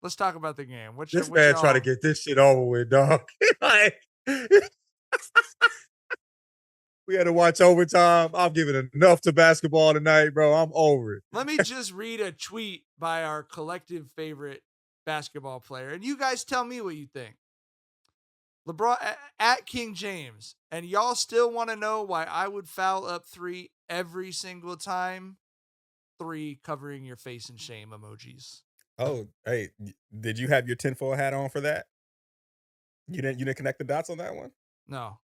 Let's talk about the game. This man trying to get this shit over with, dog. Like, we had to watch overtime. I'm giving enough to basketball tonight, bro. I'm over it. Let me just read a tweet by our collective favorite basketball player, and you guys tell me what you think. LeBron at King James, and y'all still want to know why I would foul up 3 every single time? 3 covering your face in shame emojis. Oh, hey, did you have your tinfoil hat on for that? You didn't connect the dots on that one? No.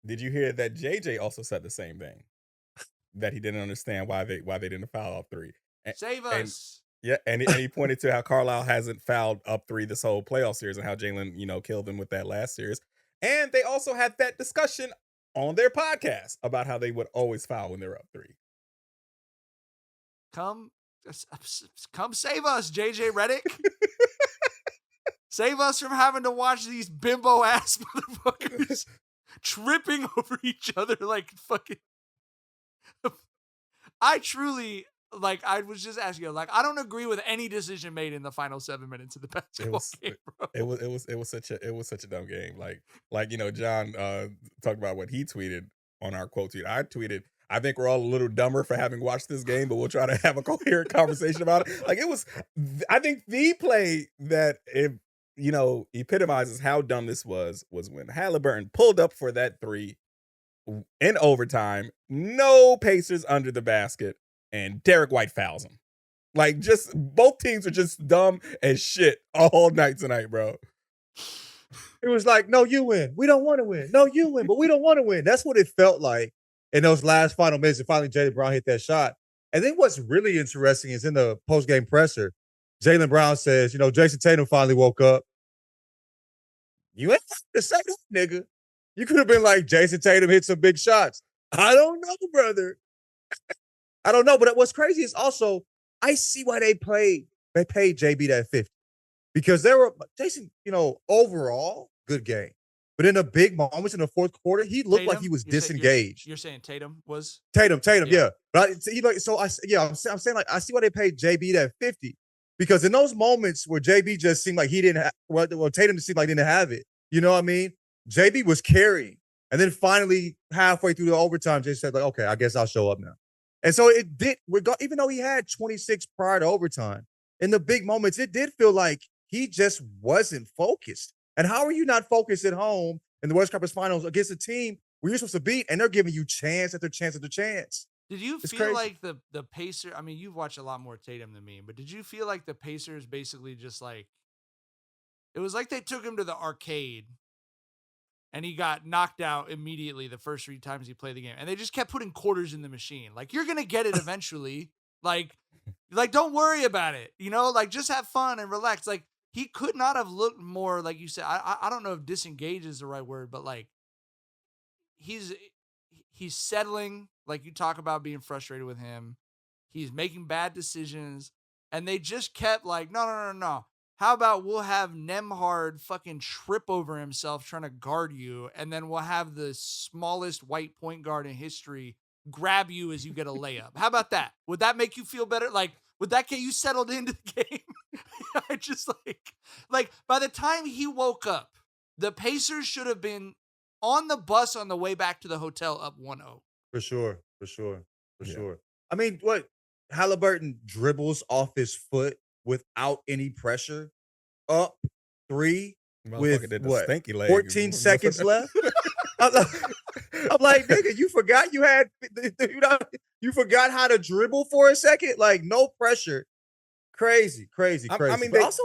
Did you hear that JJ also said the same thing? That he didn't understand why they didn't foul up 3. Save us. And he pointed to how Carlisle hasn't fouled up 3 this whole playoff series and how Jaylen, killed them with that last series. And they also had that discussion on their podcast about how they would always foul when they're up 3. Come save us, JJ Redick. Save us from having to watch these bimbo ass motherfuckers tripping over each other like fucking. I truly, I was just asking you, I don't agree with any decision made in the final 7 minutes of the basketball game, bro. It was such a dumb game. John talked about what he tweeted on our quote tweet. I tweeted, I think we're all a little dumber for having watched this game, but we'll try to have a coherent conversation about it. I think the play that epitomizes how dumb this was when Haliburton pulled up for that 3 in overtime, no Pacers under the basket, and Derek White fouls him. Just both teams are just dumb as shit all night tonight, bro. It was like, no, you win. We don't want to win. No, you win, but we don't want to win. That's what it felt like in those last final minutes. And finally, Jaylen Brown hit that shot. And then what's really interesting is in the post-game presser, Jaylen Brown says, Jayson Tatum finally woke up. You ain't the second nigga. You could have been like, Jayson Tatum hit some big shots. I don't know, brother. I don't know. But what's crazy is also, I see why they paid JB that 50. Because Jayson, overall, good game. But in the big moments in the fourth quarter, he looked like he was disengaged. You're saying Tatum was? Tatum, yeah. But I'm saying I see why they paid JB that 50. Because in those moments where JB just seemed like he didn't have, well, Tatum seemed like he didn't have it. You know what I mean? JB was carrying. And then finally, halfway through the overtime, Jay said, okay, I guess I'll show up now. And so it did, even though he had 26 prior to overtime, in the big moments, it did feel like he just wasn't focused. And how are you not focused at home in the West Conference Finals against a team where you're supposed to beat and they're giving you chance after chance after chance? Did you feel like the Pacers, I mean, you've watched a lot more Tatum than me, but did you feel like the Pacers basically just it was like they took him to the arcade and he got knocked out immediately the first 3 times he played the game. And they just kept putting quarters in the machine. You're going to get it eventually. Don't worry about it. Just have fun and relax. He could not have looked more, like you said, I don't know if disengage is the right word, but he's settling. You talk about being frustrated with him. He's making bad decisions. And they just kept no. How about we'll have Nembhard fucking trip over himself trying to guard you, and then we'll have the smallest white point guard in history grab you as you get a layup. How about that? Would that make you feel better? Would that get you settled into the game? I just by the time he woke up, the Pacers should have been on the bus on the way back to the hotel up 1-0. For sure. I mean, what? Haliburton dribbles off his foot without any pressure, up 3 with what? 14 seconds left. I'm like, nigga, you forgot you had, you forgot how to dribble for a second? No pressure. Crazy. I mean, they also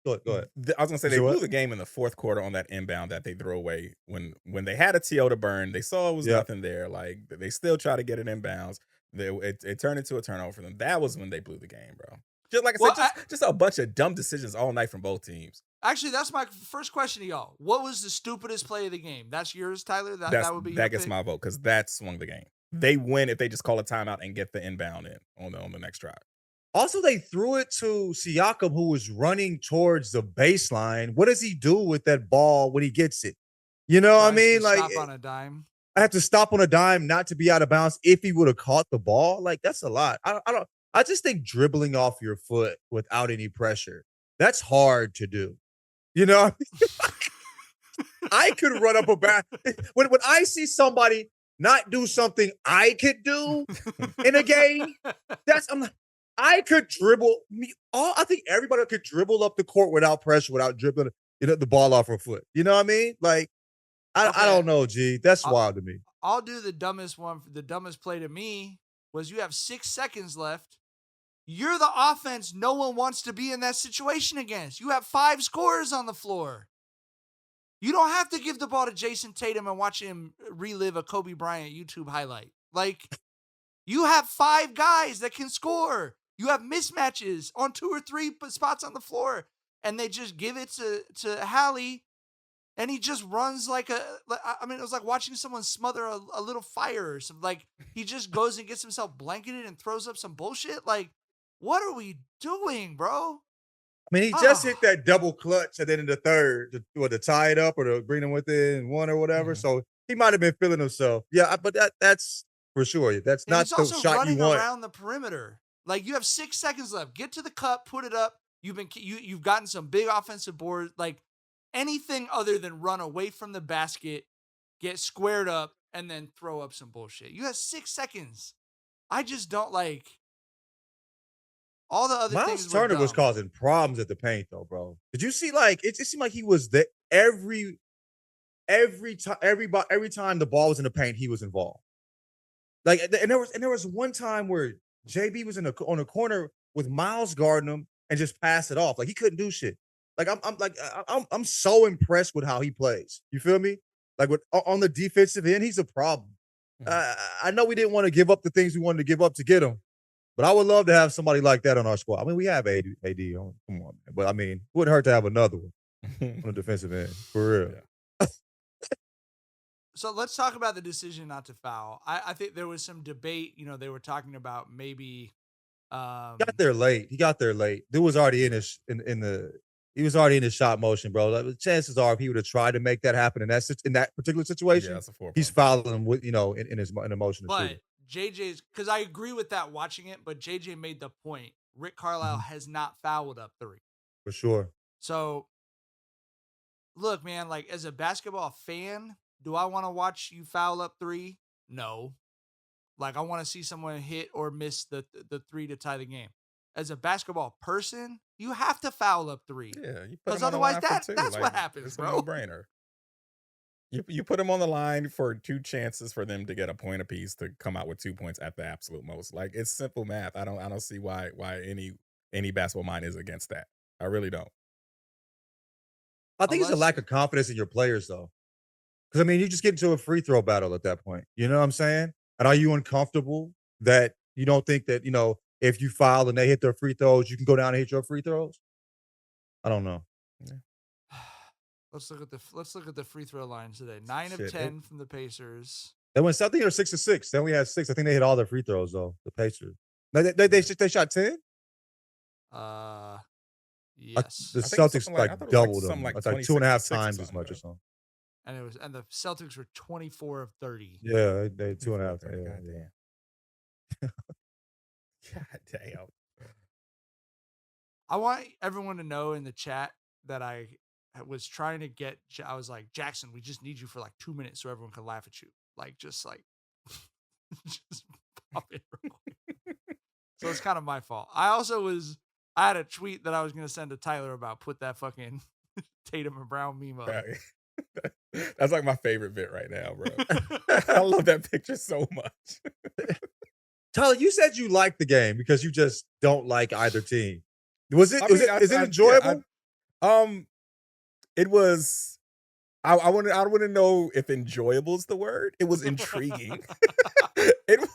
go ahead. I was gonna say they blew the game in the fourth quarter on that inbound that they threw away when they had a TO to burn. They saw it was nothing there. They still try to get it inbounds. It turned into a turnover for them. That was when they blew the game, bro. Just like I said, just a bunch of dumb decisions all night from both teams. Actually, that's my first question to y'all. What was the stupidest play of the game? That's yours, Tyler? That would be that gets my vote because that swung the game. They win if they just call a timeout and get the inbound in on the next drive. Also, they threw it to Siakam, who was running towards the baseline. What does he do with that ball when he gets it? You know what I mean? Stop on a dime. I have to stop on a dime not to be out of bounds if he would have caught the ball. That's a lot. I just think dribbling off your foot without any pressure That's hard to do. You know, I could run up a back when I see somebody not do something I could do in a game. I could dribble. I think everybody could dribble up the court without pressure, without dribbling the ball off her foot. You know what I mean? Like, I don't know, G. That's wild to me. I'll do the dumbest one. The dumbest play to me was you have 6 seconds left. You're the offense no one wants to be in that situation against. You have 5 scorers on the floor. You don't have to give the ball to Jayson Tatum and watch him relive a Kobe Bryant YouTube highlight. Like, you have 5 guys that can score. You have mismatches on 2 or 3 spots on the floor, and they just give it to Hallie, and he just runs like it was like watching someone smother a little fire or something. Like, he just goes and gets himself blanketed and throws up some bullshit. Like, what are we doing, bro? I mean, he just hit that double clutch at the end of the third to tie it up or to bring him within 1 or whatever. Mm-hmm. So he might have been feeling himself. Yeah, but that's for sure. That's not the shot you want. Running around the perimeter. Like, you have 6 seconds left. Get to the cup, put it up. You've gotten some big offensive boards. Like, anything other than run away from the basket, get squared up, and then throw up some bullshit. You have 6 seconds. I just don't like. All the other Miles things Turner was causing problems at the paint, though, bro. Did you see? Like, it just seemed like he was there every time the ball was in the paint, he was involved. Like, and there was one time where JB was on a corner with Miles guarding him and just passed it off. Like, he couldn't do shit. Like, I'm so impressed with how he plays. You feel me? Like, on the defensive end, he's a problem. I know we didn't want to give up the things we wanted to give up to get him. But I would love to have somebody like that on our squad. I mean, we have AD on. Come on, man. But I mean, it wouldn't hurt to have another one on the defensive end, for real. Yeah. So let's talk about the decision not to foul. I think there was some debate. You know, they were talking about maybe. He got there late. Dude was already in his he was already in his shot motion, bro. Like, the chances are, if he would have tried to make that happen in that particular situation, he's fouling him with in emotion. But JJ's, because I agree with that watching it, but JJ made the point. Rick Carlisle has not fouled up 3. For sure. So, look, man, like, as a basketball fan, do I want to watch you foul up 3? No. Like, I want to see someone hit or miss the 3 to tie the game. As a basketball person, you have to foul up 3. Yeah, because otherwise that's like, what happens, it's bro. A no-brainer. You put them on the line for 2 chances for them to get a point apiece to come out with 2 points at the absolute most. Like, it's simple math. I don't see why any basketball mind is against that. I really don't. I think it's a lack of confidence in your players, though. Because, I mean, you just get into a free throw battle at that point. You know what I'm saying? And are you uncomfortable that you don't think that, if you foul and they hit their free throws, you can go down and hit your free throws? I don't know. Yeah. Let's look at the free throw lines today. 9 of 10 from the Pacers. They went something or 6 of 6. They only had 6. I think they hit all their free throws though. The Pacers. They shot 10. Yes. The Celtics doubled them. It's like 2.5 times as much or something. And the Celtics were 24 of 30. Yeah, they 2.5. God damn. I want everyone to know in the chat that I was trying to get. I was like, Jackson, we just need you for like 2 minutes so everyone can laugh at you. Like, just pop it real quick. So it's kind of my fault. I had a tweet that I was going to send to Tyler about put that fucking Tatum and Brown meme up. Right. That's like my favorite bit right now, bro. I love that picture so much. Tyler, you said you liked the game because you just don't like either team. Is it enjoyable? It was. I want to know if enjoyable is the word. It was intriguing. It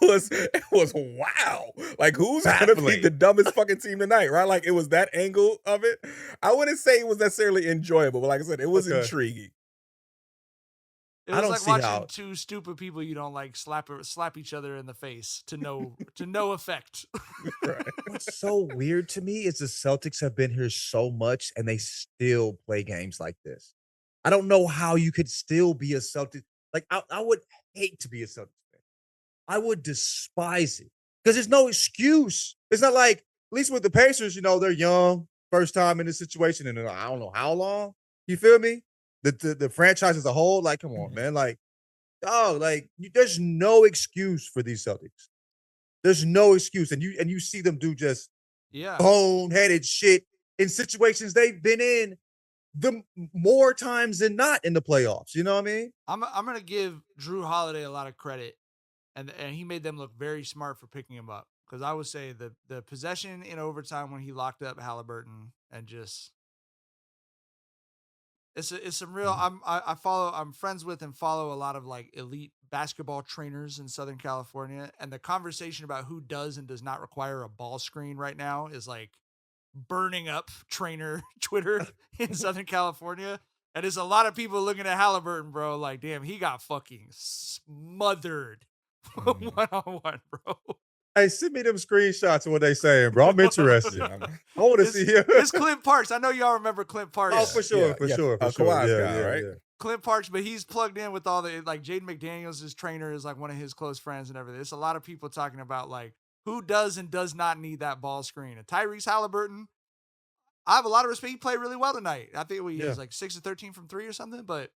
was wow. Like, who's gonna be the dumbest fucking team tonight, right? Like, it was that angle of it. I wouldn't say it was necessarily enjoyable, but like I said, it was intriguing. It was like watching 2 stupid people you don't like slap each other in the face to no effect. Right. What's so weird to me is the Celtics have been here so much and they still play games like this. I don't know how you could still be a Celtic. Like, I would hate to be a Celtics fan. I would despise it because there's no excuse. It's not like, at least with the Pacers, they're young, first time in this situation in I don't know how long. You feel me? The franchise as a whole, like, come on, man. Like, dog, like, there's no excuse for these Celtics. There's no excuse. And you see them do just Yeah. boneheaded shit in situations they've been in the more times than not in the playoffs. You know what I mean? I'm gonna give Drew Holiday a lot of credit, and he made them look very smart for picking him up. Because I would say the possession in overtime when he locked up Haliburton and just it's some real. I'm friends with and follow a lot of like elite basketball trainers in Southern California, and the conversation about who does and does not require a ball screen right now is like burning up trainer Twitter in Southern California. And there's a lot of people looking at Halliburton, bro, like, damn, he got fucking smothered one-on-one, bro. Hey, send me them screenshots of what they saying, bro. I'm interested. I want to see him. It's Clint Parks. I know y'all remember Clint Parks. Oh, for sure, for sure. Kawhi's guy, right? Yeah. Clint Parks, but he's plugged in with all the, like, Jaden McDaniels, his trainer, is like one of his close friends and everything. There's a lot of people talking about, like, who does and does not need that ball screen. And Tyrese Haliburton, I have a lot of respect. He played really well tonight. I think he was like 6 of 13 from 3 or something, but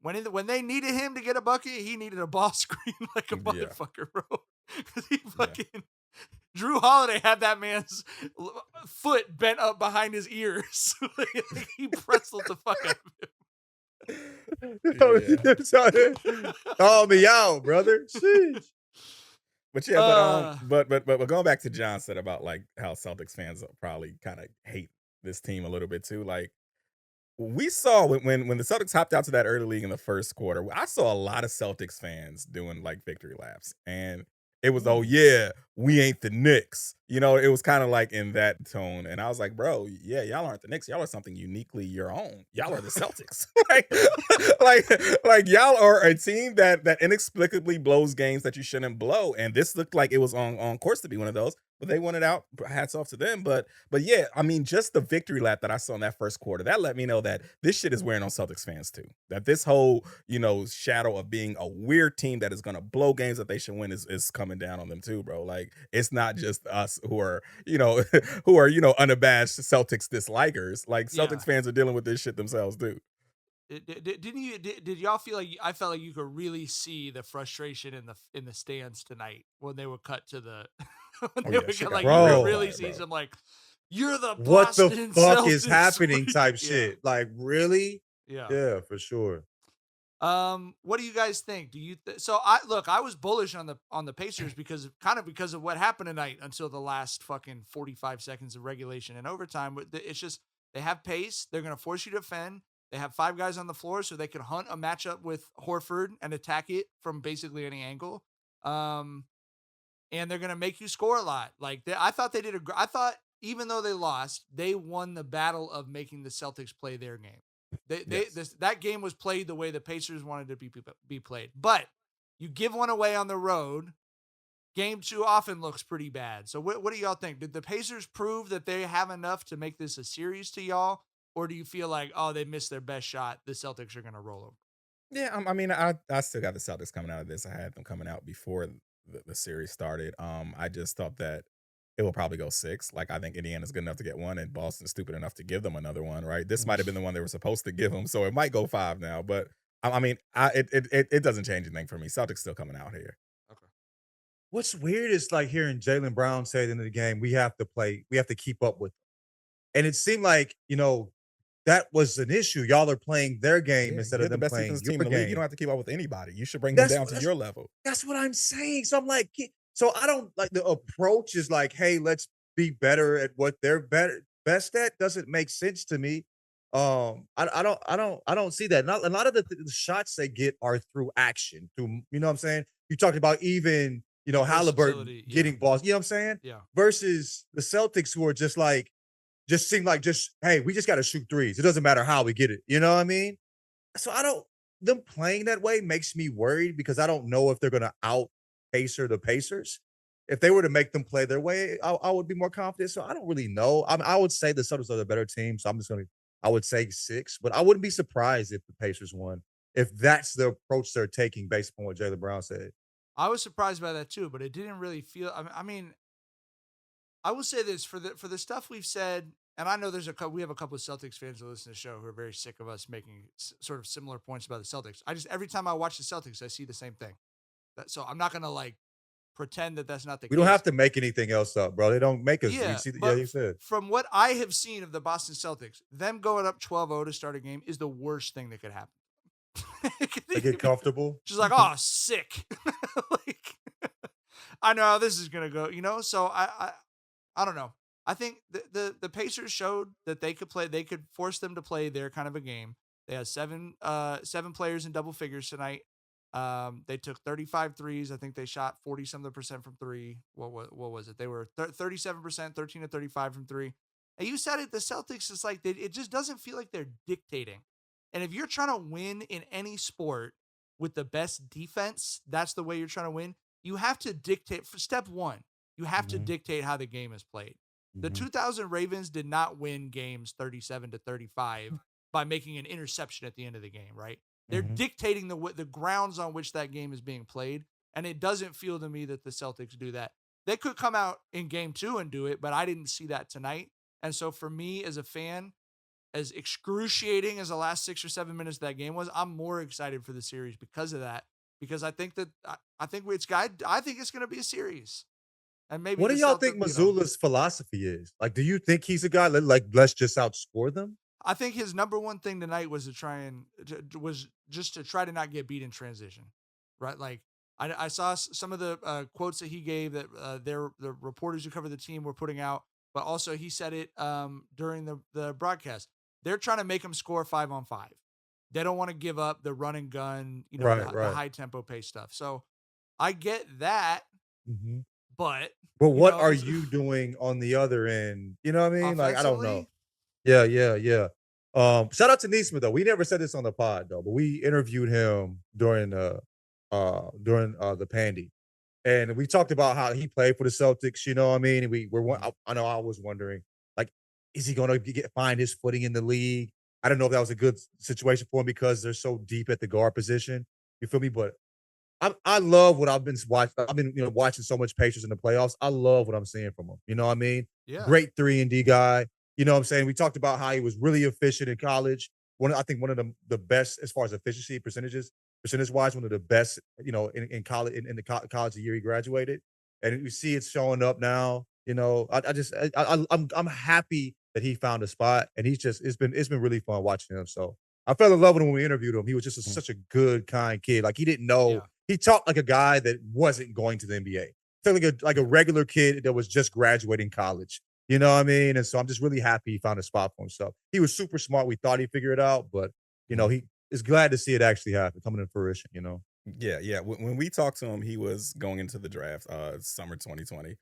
when they needed him to get a bucket, he needed a ball screen like a motherfucker, bro. He fucking Drew Holiday had that man's foot bent up behind his ears. He pretzeled the fuck out of him. Call me out, brother. Sheesh. But going back to John said about like how Celtics fans probably kind of hate this team a little bit too. Like we saw when the Celtics hopped out to that early lead in the first quarter, I saw a lot of Celtics fans doing like victory laps, and it was, oh yeah, we ain't the Knicks. You know, it was kind of like in that tone. And I was like, bro, yeah, y'all aren't the Knicks. Y'all are something uniquely your own. Y'all are the Celtics. like y'all are a team that inexplicably blows games that you shouldn't blow. And this looked like it was on course to be one of those. But they won it out. Hats off to them. But yeah, I mean, just the victory lap that I saw in that first quarter, that let me know that this shit is wearing on Celtics fans too. That this whole, shadow of being a weird team that is going to blow games that they should win is coming down on them too, bro. Like, it's not just us who are, unabashed Celtics dislikers. Like, Celtics fans are dealing with this shit themselves too. Did y'all feel like, I felt like you could really see the frustration in the stands tonight when they were cut to the you could really see some like, you're the Boston what the fuck Celtics. is happening type shit. Like, really? Yeah, for sure. What do you guys think? Do you I was bullish on the Pacers because of what happened tonight until the last fucking 45 seconds of regulation and overtime. It's just, they have pace. They're going to force you to defend. They have 5 guys on the floor, so they can hunt a matchup with Horford and attack it from basically any angle. And they're going to make you score a lot. Like, I thought even though they lost, they won the battle of making the Celtics play their game. That game was played the way the Pacers wanted to be played. But you give one away on the road, game 2 often looks pretty bad. So what do y'all think? Did the Pacers prove that they have enough to make this a series to y'all? Or do you feel like, they missed their best shot, the Celtics are going to roll over? Yeah, I mean, I still got the Celtics coming out of this. I had them coming out before the series started. I just thought that it will probably go 6. Like, I think Indiana's good enough to get 1, and Boston's stupid enough to give them another one, right? This might have been the one they were supposed to give them, so it might go 5 now. But I mean, it doesn't change anything for me. Celtics still coming out here. Okay. What's weird is like hearing Jaylen Brown say at the end of the game, we have to keep up with them. And it seemed like, that was an issue. Y'all are playing their game instead of them playing your game. You don't have to keep up with anybody. You should bring them down to your level. That's what I'm saying. So I'm like, I don't like the approach is like, hey, let's be better at what they're best at. Doesn't make sense to me. I don't see that. A lot of the shots they get are through action. Through, you know what I'm saying? You talked about even, Haliburton getting balls. You know what I'm saying? Yeah. Versus the Celtics who are seem like hey, we just got to shoot threes. It doesn't matter how we get it. You know what I mean? So them playing that way makes me worried because I don't know if they're going to out-pacer the Pacers. If they were to make them play their way, I would be more confident. So I don't really know. I would say the Celtics are the better team. So I would say 6, but I wouldn't be surprised if the Pacers won, if that's the approach they're taking based upon what Jaylen Brown said. I was surprised by that too, but it didn't really feel, I mean, I will say this for the stuff we've said and I know we have a couple of Celtics fans who listen to the show who are very sick of us making sort of similar points about the Celtics. Every time I watch the Celtics, I see the same thing. So I'm not going to like pretend that that's not the We don't case. have to make anything else up, bro. They don't make us. Yeah, You said. From what I have seen of the Boston Celtics, them going up 12-0 to start a game is the worst thing that could happen. They get comfortable. She's like, oh, sick. Like, I know how this is gonna go, So I don't know. I think the Pacers showed that they could play. They could force them to play their kind of a game. They had seven players in double figures tonight. They took 35 threes. I think they shot 40% from three. What was it? They were 37%, 13 to 35 from three. And you said it. The Celtics is like it just doesn't feel like they're dictating. And if you're trying to win in any sport with the best defense, that's the way you're trying to win. You have to dictate. For step one, you have to dictate how the game is played. The 2000 Ravens did not win games 37 to 35 by making an interception at the end of the game, right? They're dictating the grounds on which that game is being played, and it doesn't feel to me that the Celtics do that. They could come out in game 2 and do it, but I didn't see that tonight. And so for me as a fan, as excruciating as the last 6 or 7 minutes of that game was, I'm more excited for the series because of that. Because I think it's going to be a series. And maybe what do y'all think Missoula's philosophy is? Like, do you think he's a guy like let's just outscore them? I think his number one thing tonight was to try to not get beat in transition, right? Like I saw some of the quotes that he gave that the reporters who cover the team were putting out, but also he said it during the broadcast. They're trying to make him score 5-on-5. They don't want to give up the run and gun, the high tempo pace stuff. So I get that, but what are you doing on the other end? You know what I mean? Like, I don't know. Yeah. Shout out to Neesmith though. We never said this on the pod though, but we interviewed him during the Pandy, and we talked about how he played for the Celtics. You know what I mean? And I know I was wondering, like, is he going to find his footing in the league? I don't know if that was a good situation for him because they're so deep at the guard position. You feel me? But I love what I've been watching. I've been watching so much Pacers in the playoffs. I love what I'm seeing from him. You know what I mean? Yeah. Great 3-and-D guy. You know what I'm saying? We talked about how he was really efficient in college. I think one of the best as far as efficiency percentage-wise, one of the best, in college in the college the year he graduated. And you see it showing up now. I'm happy that he found a spot, and it's been really fun watching him. So I fell in love with him when we interviewed him. He was just such a good, kind kid. Like, he didn't know. Yeah. He talked like a guy that wasn't going to the NBA. Felt like a regular kid that was just graduating college. You know what I mean? And so I'm just really happy he found a spot for himself. He was super smart. We thought he'd figure it out, but, he is glad to see it actually happen, coming to fruition, Yeah. When we talked to him, he was going into the draft, summer 2020.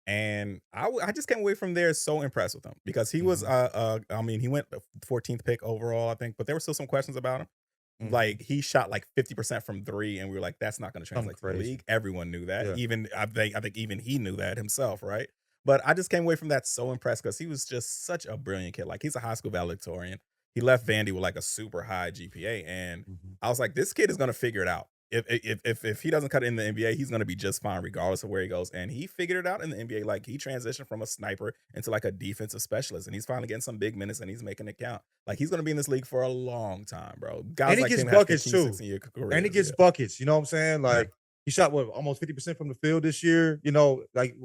And I just came away from there so impressed with him because he was, he went the 14th pick overall, I think, but there were still some questions about him. Like, he shot like 50% from three, and we were like, that's not going to translate to the league. Everyone knew that. Yeah. I think even he knew that himself, right? But I just came away from that so impressed because he was just such a brilliant kid. Like, he's a high school valedictorian. He left Vandy with like a super high GPA, and I was like, this kid is going to figure it out. If he doesn't cut it in the NBA, he's going to be just fine regardless of where he goes. And he figured it out in the NBA. Like, he transitioned from a sniper into like a defensive specialist, and he's finally getting some big minutes, and he's making it count. Like, he's going to be in this league for a long time, bro. Guys, and he like gets him buckets have 15, too. 16-year careers. And he gets buckets. You know what I'm saying? Like, he shot almost 50% from the field this year. Like,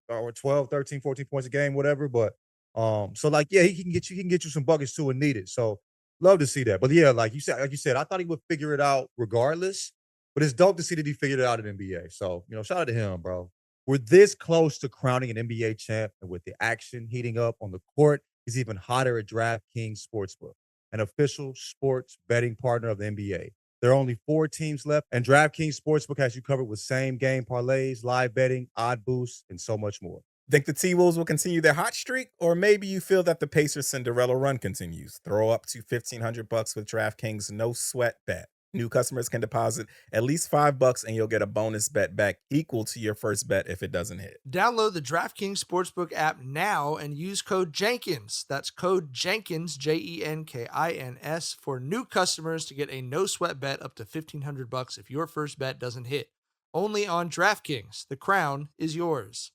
or 12, 13, 14 points a game, whatever. But so like, yeah, he can get you some buckets too when needed. So love to see that. But yeah, like you said, I thought he would figure it out regardless. But it's dope to see that he figured it out in NBA. So, shout out to him, bro. We're this close to crowning an NBA champ, and with the action heating up on the court, he's even hotter at DraftKings Sportsbook, an official sports betting partner of the NBA. There are only 4 teams left, and DraftKings Sportsbook has you covered with same-game parlays, live betting, odd boosts, and so much more. Think the T-Wolves will continue their hot streak? Or maybe you feel that the Pacers' Cinderella run continues. Throw up to $1,500 with DraftKings No Sweat Bet. New customers can deposit at least $5 and you'll get a bonus bet back equal to your first bet if it doesn't hit. Download the DraftKings Sportsbook app now and use code Jenkins. That's code Jenkins, Jenkins, for new customers to get a no sweat bet up to $1,500 if your first bet doesn't hit. Only on DraftKings. The crown is yours.